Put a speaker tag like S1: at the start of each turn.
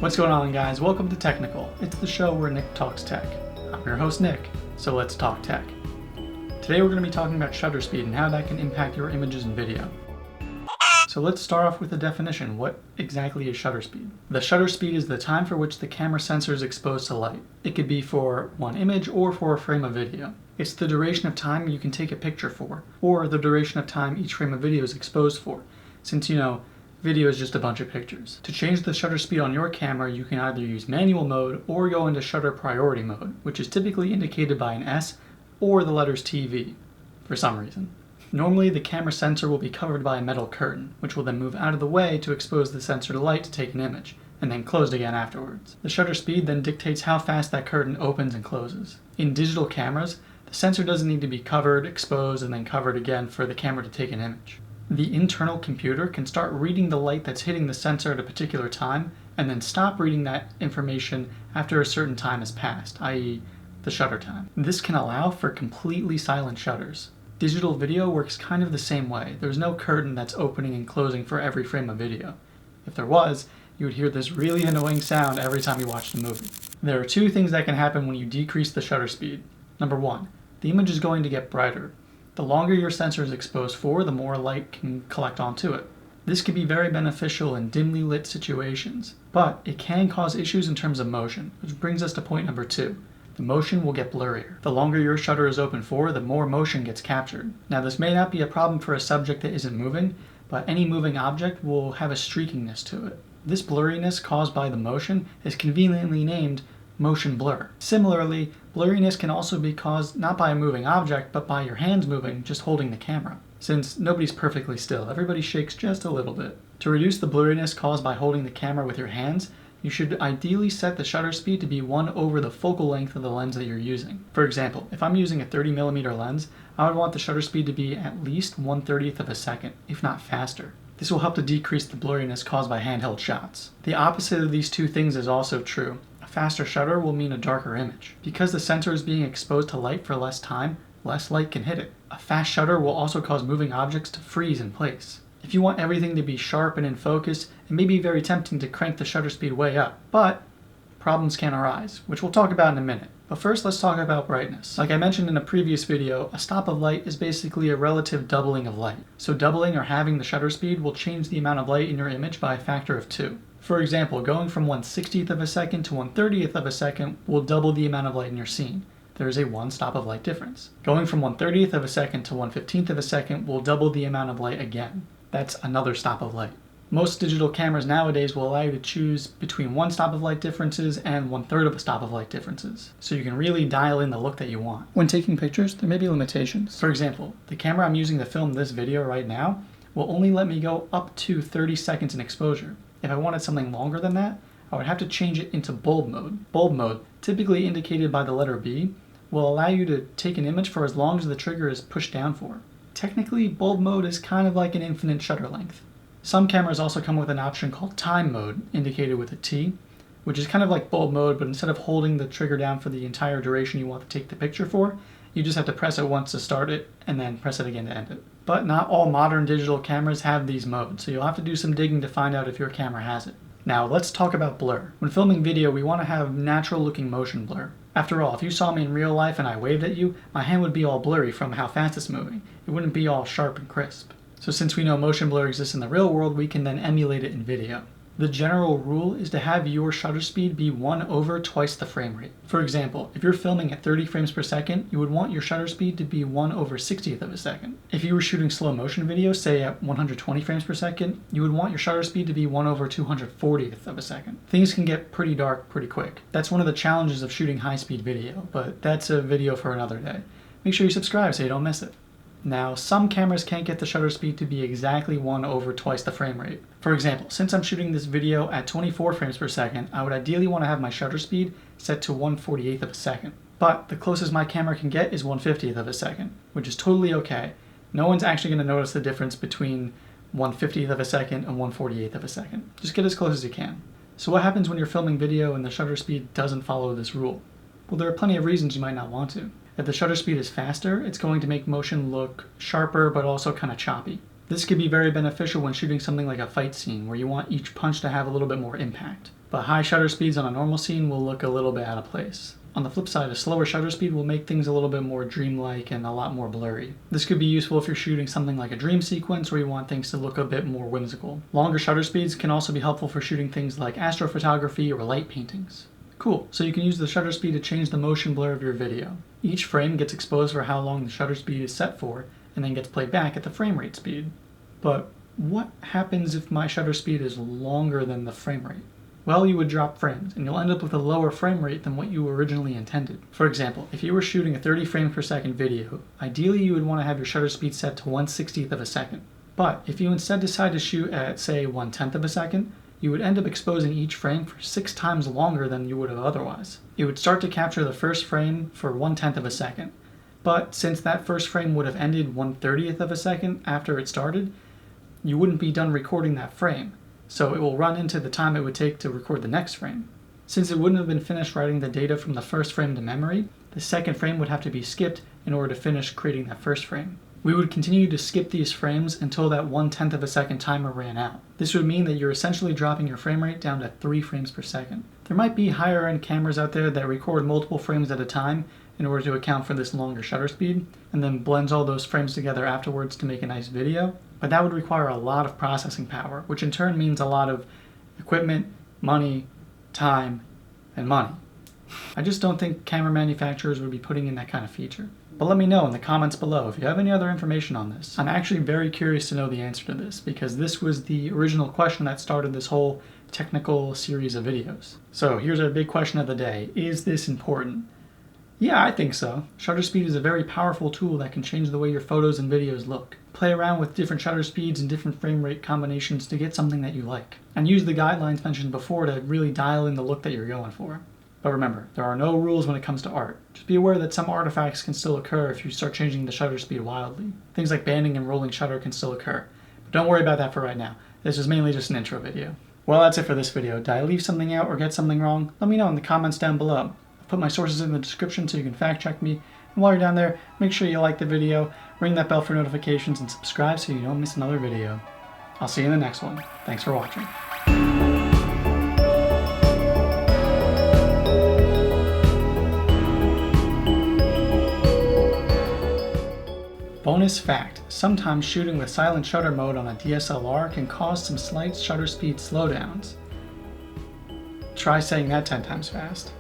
S1: What's going on, guys? Welcome to Technical. It's the show where Nick talks tech. I'm your host, Nick, so let's talk tech. Today we're going to be talking about shutter speed and how that can impact your images and video. So let's start off with the definition. What exactly is shutter speed? The shutter speed is the time for which the camera sensor is exposed to light. It could be for one image or for a frame of video. It's the duration of time you can take a picture for, or the duration of time each frame of video is exposed for, since video is just a bunch of pictures. To change the shutter speed on your camera, you can either use manual mode or go into shutter priority mode, which is typically indicated by an S or the letters TV, for some reason. Normally, the camera sensor will be covered by a metal curtain, which will then move out of the way to expose the sensor to light to take an image, and then closed again afterwards. The shutter speed then dictates how fast that curtain opens and closes. In digital cameras, the sensor doesn't need to be covered, exposed, and then covered again for the camera to take an image. The internal computer can start reading the light that's hitting the sensor at a particular time, and then stop reading that information after a certain time has passed, i.e. the shutter time. This can allow for completely silent shutters. Digital video works kind of the same way. There's no curtain that's opening and closing for every frame of video. If there was, you would hear this really annoying sound every time you watch the movie. There are two things that can happen when you decrease the shutter speed. Number one, the image is going to get brighter. The longer your sensor is exposed for, the more light can collect onto it. This can be very beneficial in dimly lit situations, but it can cause issues in terms of motion, which brings us to point number two. The motion will get blurrier. The longer your shutter is open for, the more motion gets captured. Now, this may not be a problem for a subject that isn't moving, but any moving object will have a streakiness to it. This blurriness caused by the motion is conveniently named motion blur. Similarly, blurriness can also be caused not by a moving object, but by your hands moving, just holding the camera. Since nobody's perfectly still, everybody shakes just a little bit. To reduce the blurriness caused by holding the camera with your hands, you should ideally set the shutter speed to be 1 over the focal length of the lens that you're using. For example, if I'm using a 30mm lens, I would want the shutter speed to be at least 1/30th of a second, if not faster. This will help to decrease the blurriness caused by handheld shots. The opposite of these two things is also true. A faster shutter will mean a darker image. Because the sensor is being exposed to light for less time, less light can hit it. A fast shutter will also cause moving objects to freeze in place. If you want everything to be sharp and in focus, it may be very tempting to crank the shutter speed way up, but problems can arise, which we'll talk about in a minute. But first, let's talk about brightness. Like I mentioned in a previous video, a stop of light is basically a relative doubling of light. So doubling or halving the shutter speed will change the amount of light in your image by a factor of 2. For example, going from 1/60th of a second to 1/30th of a second will double the amount of light in your scene. There is a 1 stop of light difference. Going from 1/30th of a second to 1/15th of a second will double the amount of light again. That's another stop of light. Most digital cameras nowadays will allow you to choose between 1 stop of light differences and 1/3 of a stop of light differences, so you can really dial in the look that you want. When taking pictures, there may be limitations. For example, the camera I'm using to film this video right now will only let me go up to 30 seconds in exposure. If I wanted something longer than that, I would have to change it into bulb mode. Bulb mode, typically indicated by the letter B, will allow you to take an image for as long as the trigger is pushed down for. Technically, bulb mode is kind of like an infinite shutter length. Some cameras also come with an option called time mode, indicated with a T, which is kind of like bulb mode, but instead of holding the trigger down for the entire duration you want to take the picture for, you just have to press it once to start it, and then press it again to end it. But not all modern digital cameras have these modes, so you'll have to do some digging to find out if your camera has it. Now, let's talk about blur. When filming video, we want to have natural-looking motion blur. After all, if you saw me in real life and I waved at you, my hand would be all blurry from how fast it's moving. It wouldn't be all sharp and crisp. So since we know motion blur exists in the real world, we can then emulate it in video. The general rule is to have your shutter speed be 1 over twice the frame rate. For example, if you're filming at 30 frames per second, you would want your shutter speed to be 1 over 60th of a second. If you were shooting slow motion video, say at 120 frames per second, you would want your shutter speed to be 1 over 240th of a second. Things can get pretty dark pretty quick. That's one of the challenges of shooting high-speed video, but that's a video for another day. Make sure you subscribe so you don't miss it. Now, some cameras can't get the shutter speed to be exactly 1 over twice the frame rate. For example, since I'm shooting this video at 24 frames per second, I would ideally want to have my shutter speed set to 1/48th of a second. But the closest my camera can get is 1/50th of a second, which is totally okay. No one's actually going to notice the difference between 1/50th of a second and 1/48th of a second. Just get as close as you can. So what happens when you're filming video and the shutter speed doesn't follow this rule? Well, there are plenty of reasons you might not want to. If the shutter speed is faster, it's going to make motion look sharper but also kind of choppy. This could be very beneficial when shooting something like a fight scene where you want each punch to have a little bit more impact. But high shutter speeds on a normal scene will look a little bit out of place. On the flip side, a slower shutter speed will make things a little bit more dreamlike and a lot more blurry. This could be useful if you're shooting something like a dream sequence where you want things to look a bit more whimsical. Longer shutter speeds can also be helpful for shooting things like astrophotography or light paintings. Cool, so you can use the shutter speed to change the motion blur of your video. Each frame gets exposed for how long the shutter speed is set for, and then gets played back at the frame rate speed. But what happens if my shutter speed is longer than the frame rate? Well, you would drop frames, and you'll end up with a lower frame rate than what you originally intended. For example, if you were shooting a 30 frames per second video, ideally you would want to have your shutter speed set to 1/60th of a second. But if you instead decide to shoot at, say, 1/10th of a second, you would end up exposing each frame for 6 times longer than you would have otherwise. It would start to capture the first frame for 1/10th of a second. But since that first frame would have ended 1/30th of a second after it started, you wouldn't be done recording that frame. So it will run into the time it would take to record the next frame. Since it wouldn't have been finished writing the data from the first frame to memory, the second frame would have to be skipped in order to finish creating that first frame. We would continue to skip these frames until that 1/10th of a second timer ran out. This would mean that you're essentially dropping your frame rate down to 3 frames per second. There might be higher end cameras out there that record multiple frames at a time in order to account for this longer shutter speed, and then blends all those frames together afterwards to make a nice video. But that would require a lot of processing power, which in turn means a lot of equipment, money, time, and money. I just don't think camera manufacturers would be putting in that kind of feature. But let me know in the comments below if you have any other information on this. I'm actually very curious to know the answer to this, because this was the original question that started this whole technical series of videos. So here's our big question of the day. Is this important? Yeah, I think so. Shutter speed is a very powerful tool that can change the way your photos and videos look. Play around with different shutter speeds and different frame rate combinations to get something that you like. And use the guidelines mentioned before to really dial in the look that you're going for. But remember, there are no rules when it comes to art. Just be aware that some artifacts can still occur if you start changing the shutter speed wildly. Things like banding and rolling shutter can still occur. But don't worry about that for right now. This is mainly just an intro video. Well, that's it for this video. Did I leave something out or get something wrong? Let me know in the comments down below. Put my sources in the description so you can fact check me. And while you're down there, make sure you like the video, ring that bell for notifications, and subscribe so you don't miss another video. I'll see you in the next one. Thanks for watching. Bonus fact, sometimes shooting with silent shutter mode on a DSLR can cause some slight shutter speed slowdowns. Try saying that 10 times fast.